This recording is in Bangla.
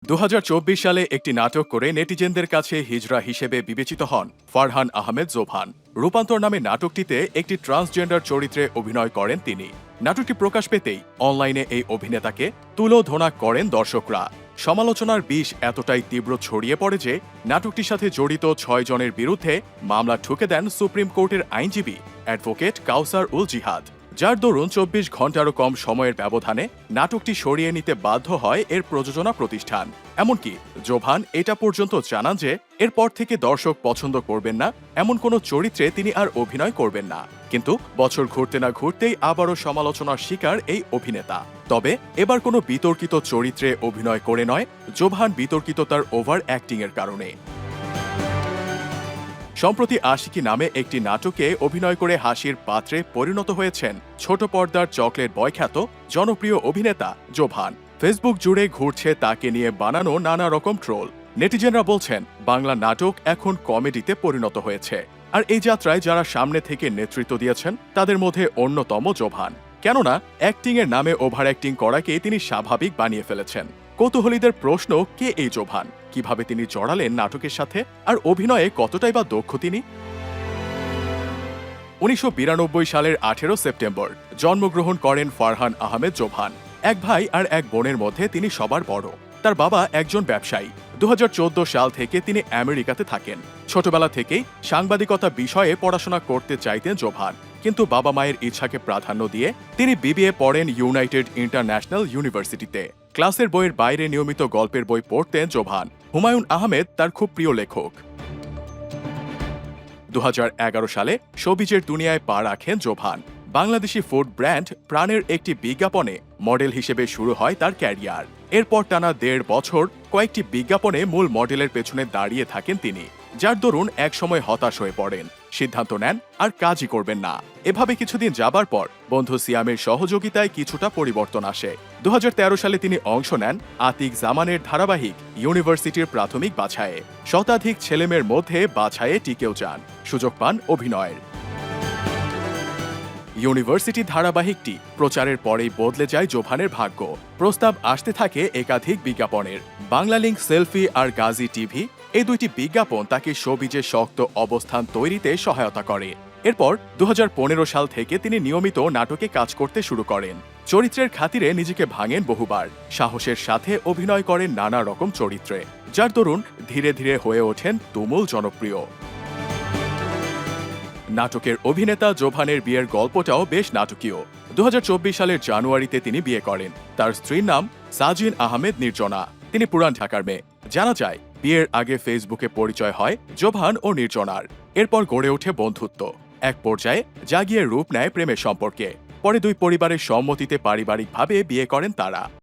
2024 সালে একটি নাটক করে নেটিজেনদের কাছে হিজড়া হিসেবে বিবেচিত হন ফারহান আহমেদ জোভান। রূপান্তর নামে নাটকটিতে একটি ট্রান্সজেন্ডার চরিত্রে অভিনয় করেন তিনি। নাটকটি প্রকাশ পেতেই অনলাইনে এই অভিনেতাকে তুলোধনা করেন দর্শকরা। সমালোচনার বিষ এতটাই তীব্র ছড়িয়ে পড়ে যে নাটকটির সাথে জড়িত 6 জনের বিরুদ্ধে মামলা ঠুকে দেন সুপ্রিম কোর্টের আইনজীবী অ্যাডভোকেট কাউসার উল জিহাদ, যার দরুন 24 ঘন্টারও কম সময়ের ব্যবধানে নাটকটি সরিয়ে নিতে বাধ্য হয় এর প্রযোজনা প্রতিষ্ঠান। এমনকি জোভান এটা পর্যন্ত জানান যে এরপর থেকে দর্শক পছন্দ করবেন না এমন কোনো চরিত্রে তিনি আর অভিনয় করবেন না। কিন্তু বছর ঘুরতে না ঘুরতেই আবারও সমালোচনার শিকার এই অভিনেতা। তবে এবার কোনো বিতর্কিত চরিত্রে অভিনয় করে নয়, জোভান বিতর্কিত তার ওভার অ্যাক্টিং এর কারণে। সম্প্রতি আশিকি নামে একটি নাটকে অভিনয় করে হাসির পাত্রে পরিণত হয়েছেন ছোট পর্দার চকলেট বয় খ্যাত জনপ্রিয় অভিনেতা জোভান। ফেসবুক জুড়ে ঘুরছে তাকে নিয়ে বানানো নানা রকম ট্রোল। নেটিজেনরা বলছেন বাংলা নাটক এখন কমেডিতে পরিণত হয়েছে, আর এই যাত্রায় যারা সামনে থেকে নেতৃত্ব দিয়েছেন তাদের মধ্যে অন্যতম জোভান। কেননা অ্যাক্টিং এর নামে ওভার অ্যাক্টিং করাকে তিনি স্বাভাবিক বানিয়ে ফেলেছেন। কৌতূহলীদের প্রশ্ন, কে এই জোভান, কিভাবে তিনি জড়ালেন নাটকের সাথে, আর অভিনয়ে কতটাই বা দক্ষ তিনি। 1992 সালের 18 সেপ্টেম্বর জন্মগ্রহণ করেন ফারহান আহমেদ জোভান। এক ভাই আর এক বোনের মধ্যে তিনি সবার বড়। তার বাবা একজন ব্যবসায়ী। 2014 সাল থেকে তিনি আমেরিকাতে থাকেন। ছোটবেলা থেকেই সাংবাদিকতা বিষয়ে পড়াশোনা করতে চাইতেন জোভান, কিন্তু বাবা মায়ের ইচ্ছাকে প্রাধান্য দিয়ে তিনি বিবিএ পড়েন ইউনাইটেড ইন্টারন্যাশনাল ইউনিভার্সিটিতে। ক্লাসের বইয়ের বাইরে নিয়মিত গল্পের বই পড়তেন জোভান। হুমায়ুন আহমেদ তার খুব প্রিয় লেখক। 2011 সালে শোবিজের দুনিয়ায় পা রাখেন জোভান। বাংলাদেশি ফুড ব্র্যান্ড প্রাণের একটি বিজ্ঞাপনে মডেল হিসেবে শুরু হয় তার ক্যারিয়ার। এরপর টানা 1.5 বছর কয়েকটি বিজ্ঞাপনে মূল মডেলের পেছনে দাঁড়িয়ে থাকেন তিনি, যার দরুন একসময় হতাশ হয়ে পড়েন, সিদ্ধান্ত নেন আর কাজই করবেন না। এভাবে কিছুদিন যাবার পর বন্ধু সিয়ামের সহযোগিতায় কিছুটা পরিবর্তন আসে। 2013 সালে তিনি অংশ নেন আতিক জামানের ধারাবাহিক ইউনিভার্সিটির প্রাথমিক বাছাইয়ে। শতাধিক ছেলেমেয়ের মধ্যে বাছাইয়ে টিকেও যান, সুযোগ পান অভিনয়ের। ইউনিভার্সিটি ধারাবাহিকটি প্রচারের পরেই বদলে যায় জোভানের ভাগ্য। প্রস্তাব আসতে থাকে একাধিক বিজ্ঞাপনের। বাংলালিংক সেলফি আর গাজী টিভি, এই দুইটি বিজ্ঞাপন তাকে শোবিজে শক্ত অবস্থান তৈরিতে সহায়তা করে। এরপর 2015 সাল থেকে তিনি নিয়মিত নাটকে কাজ করতে শুরু করেন। চরিত্রের খাতিরে নিজেকে ভাঙেন বহুবার, সাহসের সাথে অভিনয় করেন নানা রকম চরিত্রে, যার দরুন ধীরে ধীরে হয়ে ওঠেন তুমুল জনপ্রিয়। নাটকের অভিনেতা জোভানের বিয়ের গল্পটাও বেশ নাটকীয়। 2024 সালের জানুয়ারিতে তিনি বিয়ে করেন। তার স্ত্রীর নাম সাজিন আহমেদ নির্জনা। তিনি পুরান ঢাকার মেয়ে। জানা যায় বিয়ের আগে ফেসবুকে পরিচয় হয় জোভান ও নির্জনার। এরপর গড়ে ওঠে বন্ধুত্ব। এক পর্যায়ে জাগিয়ে রূপ নেয় প্রেমের সম্পর্কে। পরে দুই পরিবারের সম্মতিতে পারিবারিকভাবে বিয়ে করেন তারা।